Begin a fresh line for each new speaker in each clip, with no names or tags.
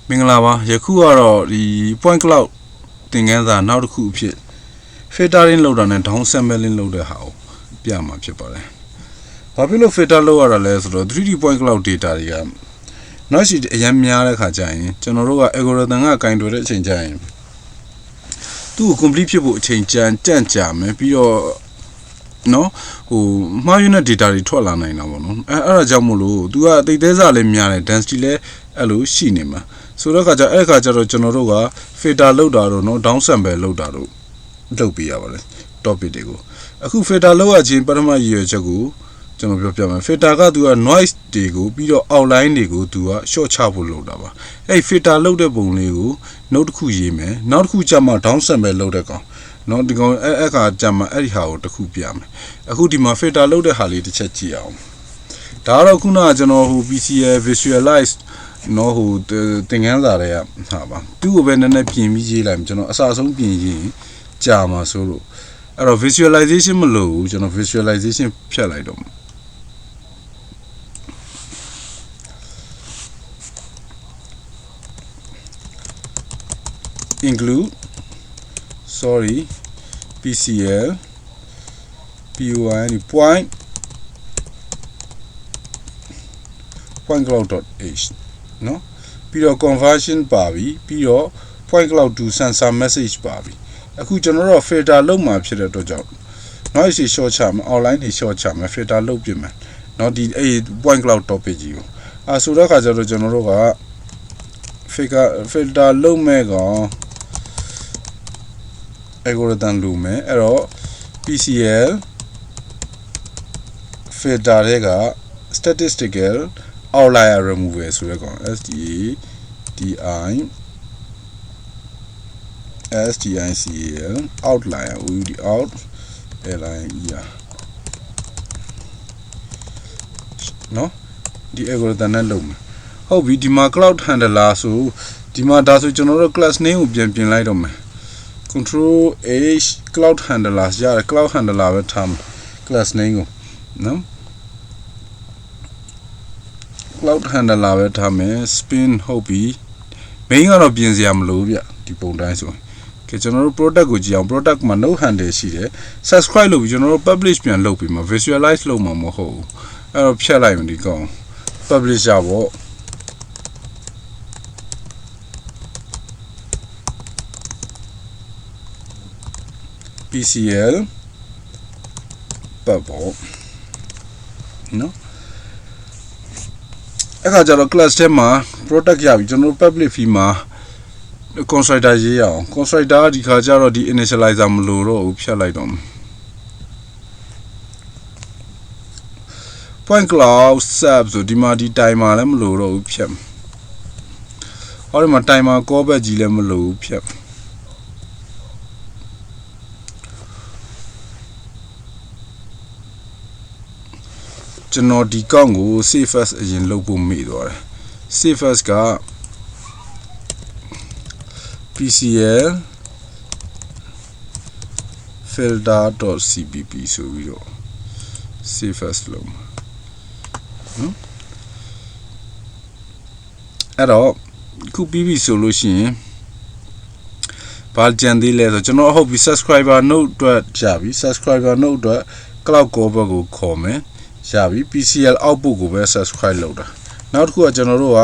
မင်္ဂလာပါယခုကတော့ဒီ point cloud သင်ခန်းစာနောက်တစ်ခုအဖြစ် filtering လုပ်တာနဲ့ down sampling လုပ်တဲ့ဟာကိုပြမှာဖြစ်ပါတယ်။ဘာဖြစ်လို့ filter လုပ်ရတာလဲဆိုတော့ 3D point cloud data တွေက noise အရင်များတဲ့ခါကျရင်ကျွန်တော်တို့က algorithm ကကင်တွယ်တဲ့အချိန်ကျရင်သူ့ကို complete ဖြစ်ဖို့အချိန်ကြန့်ကြာမယ်ပြီးတော့နော်မှားယွင်းတဲ့ data တွေထွက်လာနိုင်တာပေါ့နော်အဲ့ဒါကြောင့်မို့လို့သူကအသိသေးစားလည်းများတယ် density လည်းအဲ့လိုရှိနေမှာဆိုတော့အဲ့ခါကျတော့ကျွန်တော်တို့က filter လုပ်တာတော့နော် down sample လုပ်တာတော့လုပ်ပြရပါတယ် topic တွေကိုအခု filter လုပ်ရခြင်းပထမရည်ရွယ်ချက်ကိုကျွန်တော်ပြောပြမယ် filter ကသူက noise တွေကိုပြီးတော့ outline တွေကိုသူက short ချဖို့လုပ်တာပါအဲ့ filter လုပ်တဲ့ပုံလေးကို note တစ်ခုရေးမယ်နောက်တစ်ခုကျမှ down sample လုပ်တဲ့ကောင်နော်ဒီကောင်အဲ့ခါကျမှအဲ့ဒီဟာကိုတစ်ခုပြမယ်အခုဒီမှာ filter လုပ်တဲ့ဟာလေးတစ်ချက်ကြည့်အောင်ဒါကတော့ခုနကကျွန်တော်PCL visualize နော်သင်ခန်းစာတွေကဟာပါသူ့ကိုပဲနည်းနည်းပြင်ပြီးရေးလိုက်ကျွန်တော်အစအဆုံးပြင်ရင်ကြာမှာဆိုလို့အဲ့တော့ visualization မလို့ဘူးကျွန်တော် visualization ဖြတ်လိုက်တော့include PCL point cloud.h နော်ပြီးတော့ conversion ပါပြီပြီးတော့ point cloud to sensor message ပါပြီအခုကျွန်တော်တို့ filter လုပ်မှာဖြစ်တဲ့အတွက်ကြောင့် noise တွေ short ချမယ် outline တွေ short ချမယ် filter လုပ်ပြင်မယ်เนาะဒီ point cloud topic ကြီးကိုဆိုတော့ခါကျတော့ကျွန်တော်တို့က filter လုပ်မဲ့ကောင် algorithm လုပ်မယ်အဲ့တော့ PCL filter တွေက statistical outlier removal ဆိုတဲ့ကောင် STICAL outlier out LIER နော်ဒီ algorithm နဲ့လုပ်မယ်ဟုတ်ပြီဒီမှာ cloud handler ဆိုဒီမှာဒါဆိုကျွန်တော်တို့ class name ကိုပြင်လိုက်တော့မယ် control h cloud handler ရတယ် cloud handler ပဲထားမယ် class name ကိုနော် cloud handler ပဲထားမယ် spin ဟုတ်ပြီ main ကတော့ပြင်စရာမလိုဗျဒီပုံတိုင်းဆိုကဲကျွန်တော်တို့ product ကိုကြည့်အောင် product မှာ no handle ရှိတယ် subscribe လုပ်ပြီးကျွန်တော်တို့ publish ပြန်လုပ်ပြီးမှာ visualize လုပ်မှာမဟုတ်ဘူးအဲ့တော့ဖြတ်လိုက်မယ်ဒီကောင် publish ရပေါ့ PCL ပတ်ပေါ့နော်အခါကျတော့ class ထဲမှာ product ရပြီကျွန်တော်တို့ public fee မှာ constructor ရေးရအောင် constructor ကဒီခါကျတော့ဒီ initializer မလိုတော့ဘူးဖြတ်လိုက်တော့ point cloud sub ဆိုဒီမှာဒီ timer လည်းမလိုတော့ဘူးဖြတ်ဟောဒီမှာ timer callback ကြီးလည်းမလိုဘူးဖြတ်ကျွန်တော်ဒီကောင့်ကို save as အရင်လုပ်ဖို့မေ့သွားတယ် save as က PCL filter.cpp ဆိုပြီးတော့ save as လုပ်နော်အဲ့တော့ခုပြီးပြီဆိုလို့ရှိရင်ဘာကြံသေးလဲဆိုကျွန်တော်ဟုတ်ပြီ subscriber note အတွက်ကြာပြီ subscriber note အတွက် cloud cover ကိုခေါ်မယ်ရပြီ PCL output ကိုပဲ subscribe လုပ်တာနောက်တစ်ခုကကျွန်တော်တို့က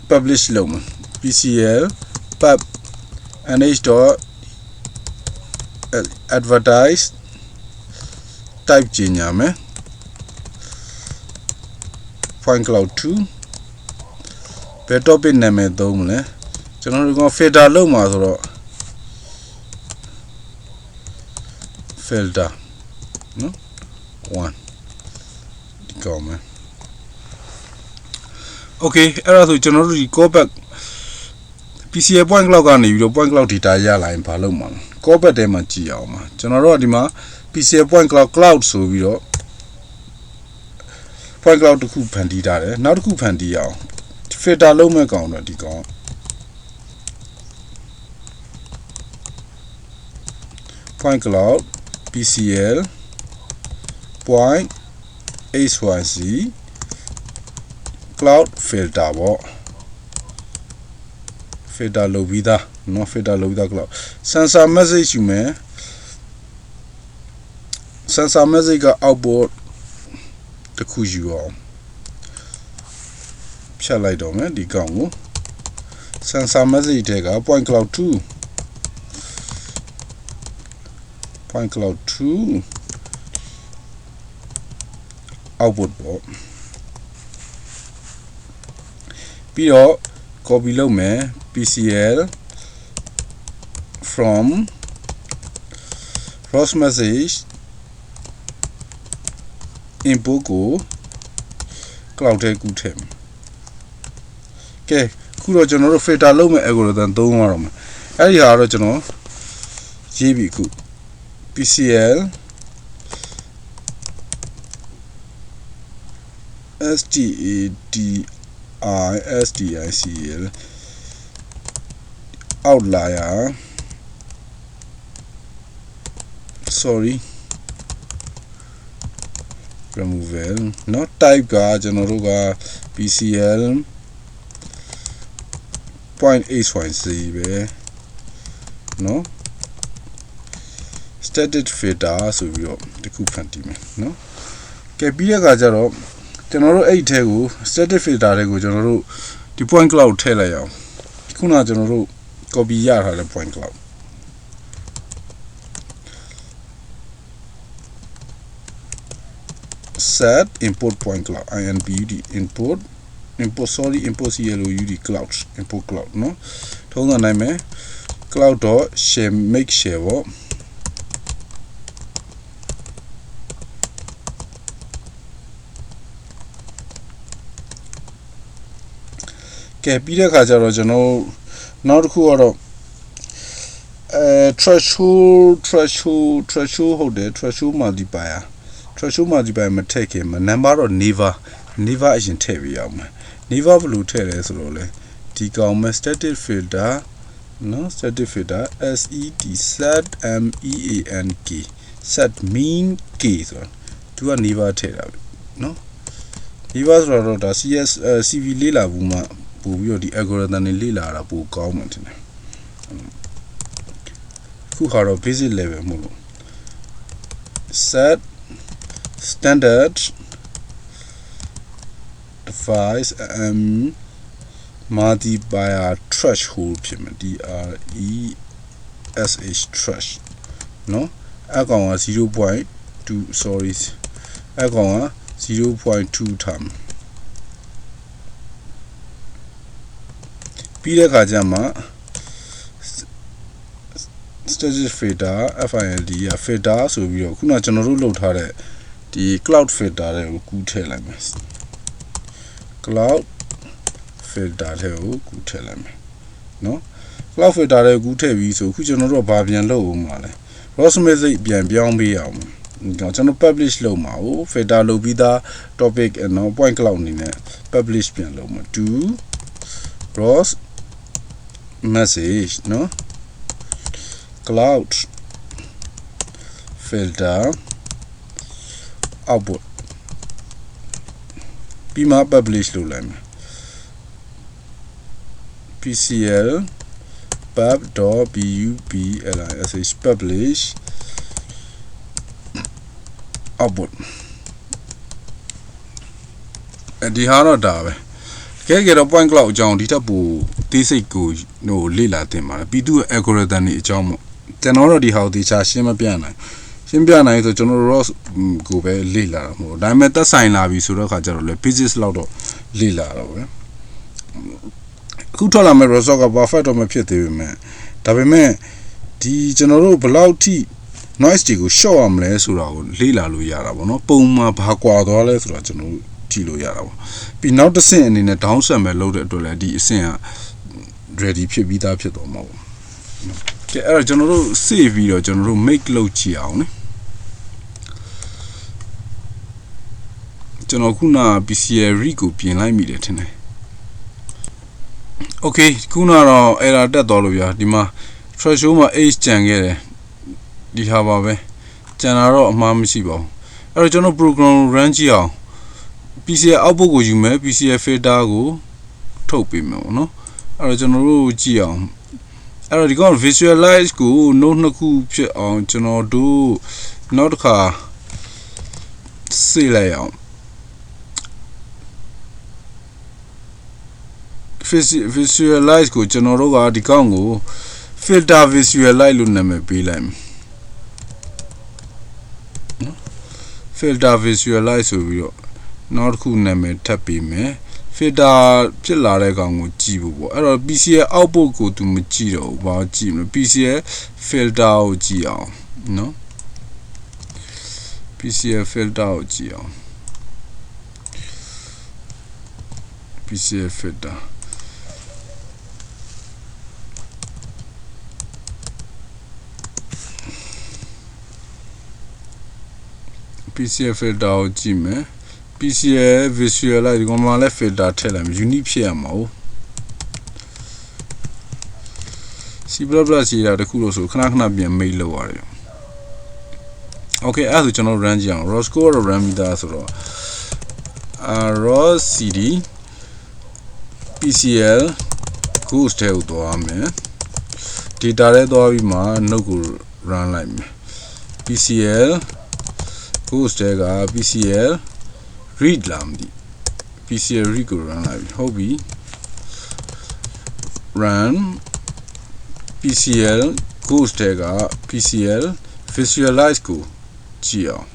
publish လုပ်မယ် PCL pub nh.advertise type ကျင်ညာမယ် point cloud 2ဘယ် topic နာမည်သုံးမလဲကျွန်တော်တို့က filter လုပ်မှာဆိုတော့ filter နော်1ဒီကောင်မယ် okay အဲ့ဒါဆိုကျွန်တော်တို့ဒီ callback PCL point cloud ကနေပြီးတော့ point cloud data ရလာရင်ဘာလုပ်မှာလဲ callback ထဲမှာကြည့်အောင်ပါကျွန်တော်တို့ကဒီမှာ PCL point cloud ဆိုပြီးတော့ point cloud တစ်ခုဖန်တီးထားတယ်နောက်တစ်ခုဖန်တီးအောင် filter လုပ်မဲ့ကောင်တော့ဒီကောင် point cloud PCL point HYZ cloud filter ပေါ့ filter လုပ်ပြီးသားเนาะ filter လုပ်ပြီးသား cloud sensor message ယူမယ် sensor message က output တစ်ခုယူအောင်ဖြတ်လိုက်တော့မယ်ဒီကောင်ကို sensor message ထဲက point cloud 2 point cloud 2 output ပေါ့ပြီးတော့ copy လုပ်မယ် PCL from ROS message input ကို cloud ထဲကူးထည့်မယ်ကဲခုတော့ကျွန်တော်တို့ filter လုပ်မဲ့ algorithm သုံးရတော့မယ်အဲ့ဒီဟာတော့ကျွန်တော်ရေးပြီခု PCL STADISTICL outlier sorry removal not type ကကျွန်တော်တို့က PCL .8.c ပဲเนาะ static filter ဆိုပြီးတော့တခုဖန်တီးမယ်เนาะကဲပြီးတဲ့အခါကျတော့ကျွန်တော်တို့အဲ့ထဲကို static filter တွေကိုကျွန်တော်တို့ဒီ point cloud ထည့်လိုက်အောင်ခုနကကျွန်တော်တို့ copy ရထားတဲ့ point cloud set import point cloud input import cloud import cloud เนาะထုံးစံနိုင်မယ် cloud.share make share ပေါ့ကဲပြီးတဲ့အခါကျတော့ကျွန်တော်နောက်တစ်ခုကတော့threshold ဟုတ်တယ် threshold multiplier မထည့်ခင်မှာ number တော့ never အရင်ထည့်ပြရအောင်မယ် never ဘယ်လိုထည့်လဲဆိုတော့လေဒီကောင်မဲ့ static filter နော် static filter set mean k ဆိုတော့သူက never ထည့်တာနော် never ဆိုတော့ဒါ CV လေးလာဘူးမှပို့ပြီးတော့ဒီ algorithm တွေလေ့လာတာပိုကောင်းမှတင်တယ်ခုခါတော့ basic level မဟုတ်လို့ set standard device multiplier threshold ဖြစ်မယ် DRESH thresh နော်အကောင်က 0.2 sorry အကောင်က 0.2 timeပြီးတဲ့အခါကျမှ static filter FILD က filter ဆိုပြီးတော့ခုနကျွန်တော်တို့လုပ်ထားတဲ့ဒီ cloud filter တွေကိုကူးထည့်လိုက်မယ် cloud filter တွေကိုကူးထည့်လိုက်မယ်နော် cloud filter တွေကိုကူးထည့်ပြီးဆိုခုကျွန်တော်တို့ကဘာပြန်လုပ်အောင်မလဲ ROS message ပြန်ပြောင်းပေးအောင်ကျွန်တော် publish လုပ်မှာကို filter လုပ်ပြီးသား topic နော် point cloud အနေနဲ့ publish ပြန်လုပ်မှာ to ROS message နော် cloud filter output ပြီးမှ publish လုပ်လိုက်မယ် PCL pub.publish publish output ဒီဟာတော့ဒါပဲကဲတော့ point cloud အကြောင်းဒီထက်ပိုသေးစိတ်ကိုဟိုလေ့လာသင်ပါတယ်ပြီးသူ့ algorithm တွေအကြောင်းပေါ့ကျွန်တော်တို့ဒီဟာကိုတေချာရှင်းပြနိုင်ဆိုကျွန်တော်တို့ ကိုပဲလေ့လာတာမဟုတ်ဒါပေမဲ့သက်ဆိုင်လာပြီဆိုတော့ခါကျတော့လေ physics လောက်တော့လေ့လာတော့ပဲအခုထွက်လာမဲ့ result က perfect တော့မဖြစ်သေးဘူးမဲ့ဒါပေမဲ့ဒီကျွန်တော်တို့ဘယ်လောက်ထိ noise တွေကို short အောင်မလဲဆိုတာကိုလေ့လာလို့ရတာပေါ့နော်ပုံမှာဘာကွာသွားလဲဆိုတော့ကျွန်တော်ကြည့်လို့ရတာပေါ့ပြီးနောက်တစ်ဆင့်အနေနဲ့ down sample လုပ်တဲ့အတွက်လည်းဒီအဆင့်က ready ဖြစ်ပြီးသားဖြစ်သွားမှာပေါ့ကဲအဲ့တော့ကျွန်တော်တို့ save ပြီးတော့ကျွန်တော်တို့ make လုပ်ကြည့်အောင်နိကျွန်တော်ခုန PCL read ကိုပြင်လိုက်မိတယ်ထင်တယ် okay ခုနတော့ error တက်သွားလို့ဗျာဒီမှာ threshold မှာ h ကျန်ခဲ့တယ်ဒီဟာပါပဲကျန်တာတော့အမှားမရှိပါဘူးအဲ့တော့ကျွန်တော် program run ကြည့်အောင် PCL output ကိုယူမယ် PCL filter ကိုထုတ်ပေးမယ်ပေါ့နော် အဲ့တော့ကျွန်တော်တို့ကြည့်အောင်အဲ့တော့ဒီကောင် visualize ကို note နှစ်ခုဖြစ်အောင်ကျွန်တော်တို့နောက်တစ်ခါစေးလိုက်အောင် visualize ကိုကျွန်တော်တို့ကဒီကောင်ကို filter visualize လို့နာမည်ပေးလိုက်မယ် filter visualize ဆိုပြီးတော့နောက်တစ်ခုနာမည်ထပ်ပေးမယ် filter ဖြစ်လာတဲ့ကောင်ကိုကြည့်ဖို့ပေါ့အဲ့တော့ PCL output ကိုသူမကြည့်တော့ဘူးဘာကြည့်မလဲ PCL filter ကိုကြည့်အောင်နော် PCL filter ကိုကြည့်အောင် PCL filter PCL filter ကိုကြည့်မယ် PCL visualize ဒီကောင်မှလည်း filter ထည့်လိုက်မယ် unique ဖြစ်ရမှာ哦 C++ ရေးတာတခုလို့ဆိုခဏခဏပြန် mail လုပ်ရတယ် Okay အဲ့ဒါဆိုကျွန်တော် run ကြည့်အောင် ROS ကိုတော့ run မိသားဆိုတော့ ROS cd PCL goes တဲ့ကိုသွားမယ် data ထဲသွားပြီးမှ node ကို run လိုက်မယ် PCL goes တဲ့က PCL read လာမသိ PCL read ကို run လိုက်ပြီဟုတ်ပြီ run PCL goes တဲ့က PCL visualize ကိုကြည့်အောင်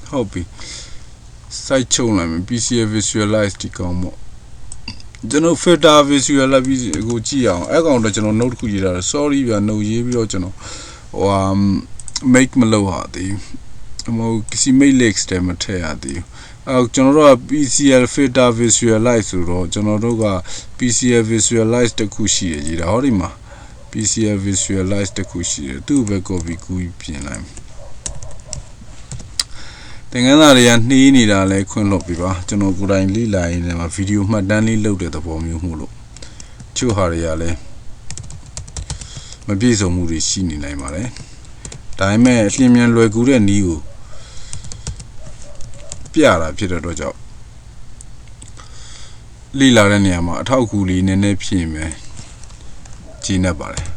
ဟုတ်ပြီ site ချုံလိုက်မယ် PCL visualize ဒီကောင်ပေါ့ကျွန်တော် filter visualize ကိုကြည့်အောင်အဲ့ကောင်တော့ကျွန်တော် note တစ်ခုရေးထားတယ် sorry ဗျာ note ရေးပြီးတော့ကျွန်တော်ဟိုmake မလုပ်ရသေးဘူးဟို make links တွေမထည့်ရသေးဘူးအဲ့ကျွန်တော်တို့က PCL filter visualize ဆိုတော့ကျွန်တော်တို့က PCL visualize တခုရှိရကြီးတာဟောဒီမှာ PCL visualize တခုရှိတယ်သူ့ပဲ copy ကူးပြင်လိုက်သင်ခန်းစာတွေကနှီးနေတာလဲခွင့်လွှတ်ပြပါကျွန်တော်ကိုယ်တိုင်လေ့လာရင်းနဲ့မှာဗီဒီယိုမှတ်တမ်းလေးလုပ်တဲ့သဘောမျိုးမို့လို့ချို့ဟာတွေကလည်းမပြည့်စုံမှုတွေရှိနေနိုင်ပါတယ်ဒါပေမဲ့အလျင်မြန်လွယ်ကူတဲ့နည်းကိုပြတာဖြစ်တဲ့အတွက်ကြောင့်လေ့လာတဲ့နေရာမှာအထောက်အကူလေးနည်းနည်းဖြစ်မယ်ကြည့်နေပါတယ်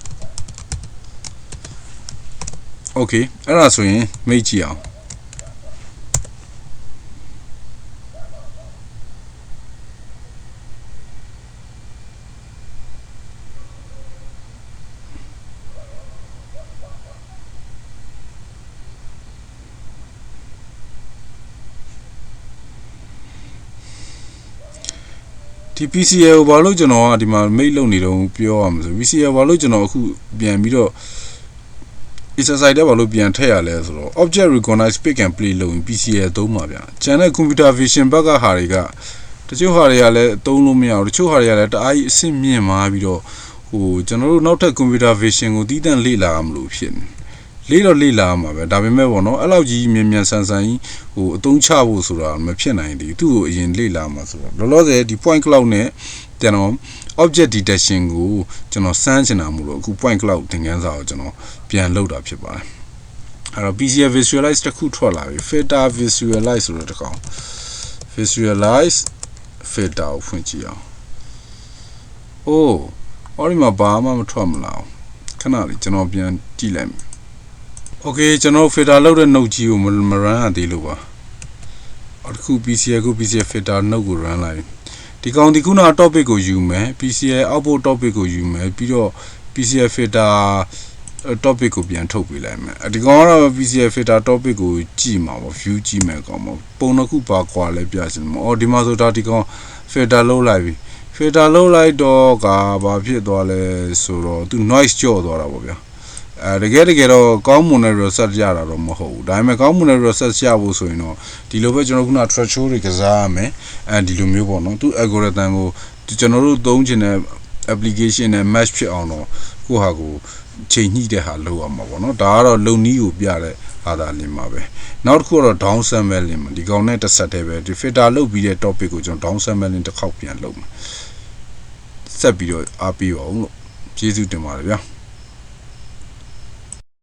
Okay အဲ့ဒါဆိုရင်မိတ်ကြည့်အောင်ဒီ PCL ကိုဘာလို့ကျွန်တော်ကဒီမှာ make လုပ်နေတော့ပြောရမှာဆို PCL ဘာလို့ကျွန်တော်အခုပြန်ပြီးတော့ exercise တဲ့ဘာလို့ပြန်ထည့်ရလဲဆိုတော့ object recognize pick and play လုပ်ရင် PCL သုံးပါဗျာကျန်တဲ့ computer vision ဘက်ကဟာတွေကတချို့ဟာတွေကလည်းသုံးလို့မရဘူးတချို့ဟာတွေကလည်းတအားကြီးအဆင့်မြင့်มาပြီးတော့ဟိုကျွန်တော်တို့နောက်ထပ် computer vision ကိုတီးတန့်လေ့လာမလို့ဖြစ်နေလေ့လာမှာပဲဒါပေမဲ့ပေါ့နော်အဲ့လောက်ကြီးမြန်မြန်ဆန်ဆန်ကြီးဟိုအသုံးချဖို့ဆိုတာမဖြစ်နိုင်သေးဘူးသူ့ကိုအရင်လေ့လာမှာဆိုတော့လောလောဆယ်ဒီ point cloud နဲ့ကျွန်တော် object detection ကိုကျွန်တော်စမ်းချင်တာမို့လို့အခု point cloud သင်ခန်းစာကိုကျွန်တော်ပြန်လုပ်တာဖြစ်ပါတယ်အဲ့တော့ PCL visualize တစ်ခုထွက်လာပြီ filter visualize ဆိုတဲ့တစ်ကောင် visualize filter ကိုဖွင့်ကြည့်အောင်အိုးအော်ဒီမှာဘာမှမထွက်မလာဘူးခဏလေးကျွန်တော်ပြန်ကြည့်လိုက်မယ် Okay ကျွန်တော် filter လုပ်တဲ့ node ကြီးကိုမ run ရသေးလို့ပါအခု PCL ကို PCL filter node ကို run လိုက်ဒီကောင်ဒီခုန topic ကိုယူမယ် PCL output topic ကိုယူမယ်ပြီးတော့ PCL filter topic ကိုပြန်ထုတ်ပေးလိုက်မယ်ဒီကောင်ကတော့ PCL filter topic ကိုကြည့်မှာပေါ့ view ကြည့်မယ်ကောင်ပေါ့ပုံတစ်ခုပါကွာလဲပြချင်မှာဒီမှာဆိုဒါဒီကောင် filter လုပ်လိုက်ပြီ filter လုပ်လိုက်တော့ကဘာဖြစ်သွားလဲဆိုတော့သူ noise ကြော့သွားတာပေါ့ဗျာတကယ်တော့ကောင်းမွန်တဲ့ reset ရတာတော့မဟုတ်ဘူးဒါပေမဲ့ကောင်းမွန်တဲ့ reset ရဖို့ဆိုရင်တော့ဒီလိုပဲကျွန်တော်ခုန threshold တွေကစားရမယ်ဒီလိုမျိုးပေါ့နော်သူ algorithm ကိုကျွန်တော်တို့သုံးချင်တဲ့ application နဲ့ match ဖြစ်အောင်တော့ကိုဟာကိုချိန်ညှိတဲ့ဟာလုပ်ရမှာပေါ့နော်ဒါကတော့လုံနည်းကိုပြတဲ့ဟာသာလင်းပါပဲနောက်တစ်ခုကတော့ down sampling ဒီကောင်နဲ့တစ်ဆက်တည်းပဲဒီ filter လုပ်ပြီးတဲ့ topic ကိုကျွန်တော် down sampling တစ်ခေါက်ပြန်လုပ်မယ်ဆက်ပြီးတော့အားပေးပါဦးလို့ကျေးဇူးတင်ပါတယ်ဗျာ